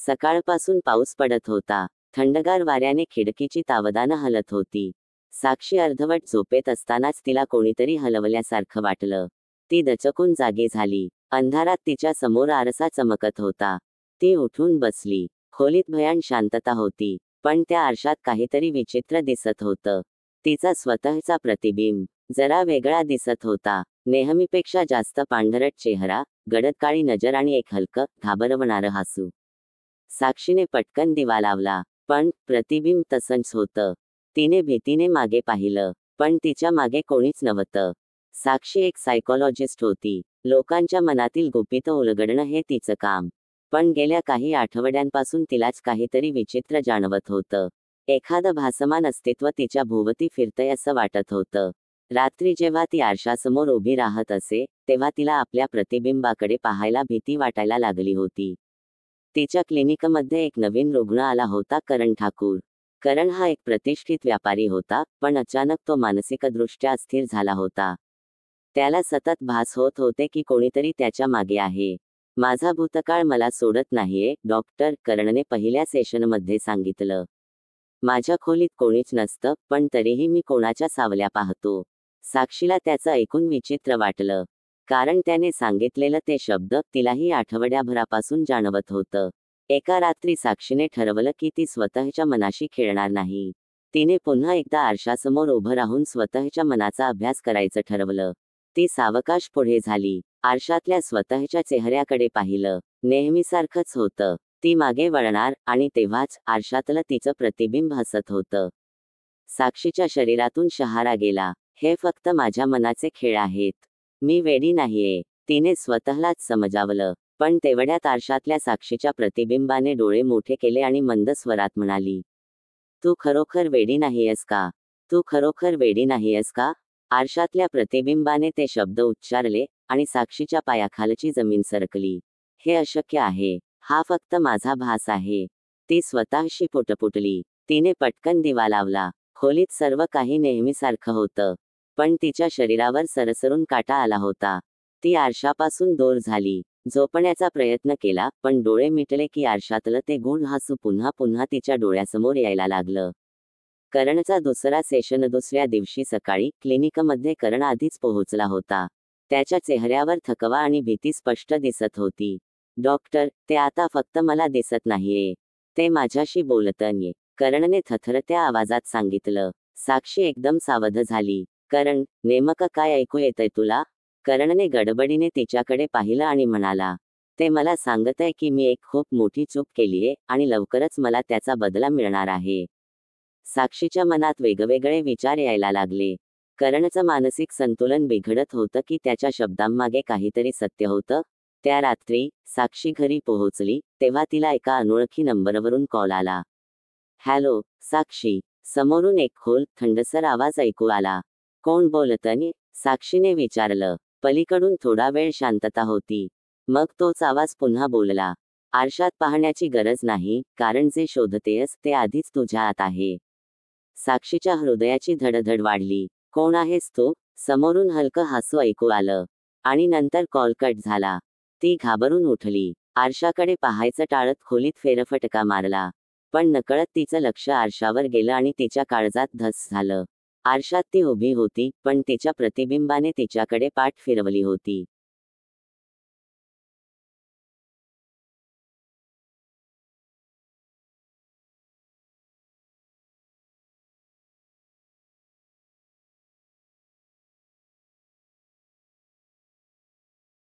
सकाळपासून पाऊस पडत होता. थंडगार वाऱ्याने खिडकीची तावदानं हलत होती. साक्षी अर्धवट झोपेत असतानाच तिला कोणीतरी हलवल्यासारखं वाटलं. ती दचकून जागी झाली. अंधारात तिच्या समोर आरसा चमकत होता. ती उठून बसली. खोलीत भयान शांतता होती, पण त्या आरशात काहीतरी विचित्र दिसत होतं. तिचा स्वतःचा प्रतिबिंब जरा वेगळा दिसत होता. नेहमीपेक्षा जास्त पांढरट चेहरा, गडद काळी नजर आणि एक हलकं, घाबरवणारं हसू. साक्षीने पटकन दिवा लावला, पण प्रतिबिंब तसंच होतं. तिने भीतीने मागे पाहिलं, पण तिच्या मागे कोणीच नव्हतं. साक्षी एक सायकोलॉजिस्ट होती. लोकांच्या मनातील गुपितं उलगडणं हे तिचं काम. पण गेल्या काही आठवड्यांपासून तिलाच काहीतरी विचित्र जाणवत होतं. एखादं भासमान अस्तित्व तिच्या भोवती फिरतंय असं वाटत होतं. रात्री जेव्हा ती आरशासमोर उभी राहत असे, तेव्हा तिला आपल्या प्रतिबिंबाकडे पाहायला भीती वाटायला लागली होती. तिच्या क्लिनिकमध्ये एक नवीन रुग्ण आला होता, करण ठाकूर. करण हा एक प्रतिष्ठित व्यापारी होता, पण अचानक तो मानसिकदृष्ट्या अस्थिर झाला होता. त्याला सतत भास होत होते की कोणीतरी त्याच्या मागे आहे. माझा भूतकाळ मला सोडत नाहीये, डॉक्टर, करणने पहिल्या सेशनमध्ये सांगितलं. माझ्या खोलीत कोणीच नसतं, पण तरीही मी कोणाच्या सावल्या पाहतो. साक्षीला त्याचं ऐकून विचित्र वाटलं, कारण त्याने सांगितलेलं ते शब्द तिलाही आठवड्याभरापासून जाणवत होतं. एका रात्री साक्षीने ठरवलं की ती स्वतःच्या मनाशी खेळणार नाही. तिने पुन्हा एकदा आरशासमोर उभं राहून स्वतःच्या मनाचा अभ्यास करायचं ठरवलं. ती सावकाश पुढे झाली. आरशातल्या स्वतःच्या चेहऱ्याकडे पाहिलं. नेहमीसारखंच होतं. ती मागे वळणार, आणि तेव्हाच आरशातलं तिचं प्रतिबिंब हसत होतं. साक्षीच्या शरीरातून शहारा गेला. हे फक्त माझ्या मनाचे खेळ आहेत. मी वेडी नाहीये, तिने स्वतःलाच समजावलं. पण तेवढ्यात आरशातल्या साक्षीच्या प्रतिबिंबाने डोळे मोठे केले आणि मंद स्वरात म्हणाली, तू खरोखर वेडी नाहीयेस का? तू खरोखर वेडी नाहीयेस का? आरशातल्या प्रतिबिंबाने ते शब्द उच्चारले, आणि साक्षीच्या पायाखालची जमीन सरकली. हे अशक्य आहे. हा फक्त माझा भास आहे. ती स्वतःशी पुटपुटली. तिने पटकन दिवा लावला. खोलीत सर्व काही नेहमीसारखं होतं, पण तिच्या शरीरावर सरसरून काटा आला होता. ती आरशापासून दूर झाली. झोपण्याचा प्रयत्न केला, पण डोळे मिटले की आरशातलं ते गूढ हसू पुन्हा पुन्हा तिच्या डोळ्यासमोर यायला लागलं. करणचा दुसरा सेशन दुसऱ्या दिवशी सकाळी क्लिनिकमध्ये करण आधीच पोहोचला होता. त्याच्या चेहऱ्यावर थकवा आणि भीती स्पष्ट दिसत होती. डॉक्टर, ते आता फक्त मला दिसत नाहीये. ते माझ्याशी बोलतंय, करणने थरथरत्या आवाजात सांगितलं. साक्षी एकदम सावध झाली. करण, नेमकं काय ऐकू येतंय तुला? करणने गडबडीने तिच्याकडे पाहिलं आणि म्हणाला, ते मला सांगतंय की मी एक खूप मोठी चूक केलीये, आणि लवकरच मला त्याचा बदला मिळणार आहे. साक्षीच्या मनात वेगवेगळे विचार यायला लागले. करणचं मानसिक संतुलन बिघडत होतं की त्याच्या शब्दांमागे काहीतरी सत्य होतं. त्या रात्री साक्षी घरी पोहोचली, तेव्हा तिला एका अनोळखी नंबरवरून कॉल आला. हॅलो, साक्षी. समोरून एक खोल, थंडसर आवाज ऐकू आला. कोण बोलतंय? साक्षीने विचारलं. पलीकडून थोडा वेळ शांतता होती. मग तोच आवाज पुन्हा बोलला. आरशात पाहण्याची गरज नाही, कारण जे शोधतेयस ते आधीच तुझ्या आत आहे. साक्षीच्या हृदयाची धडधड वाढली. कोण आहेस तू? समोरून हलकं हसू ऐकू आलं. आणि नंतर कॉल कट झाला. ती घाबरून उठली. आरशाकडे पाहायचं टाळत खोलीत फेरफटका मारला. पण नकळत तिचं लक्ष आरशावर गेलं आणि तिच्या काळजात धस झालं. आरशात ती उभी होती, पण तिच्या प्रतिबिंबाने तिच्याकडे पाठ फिरवली होती.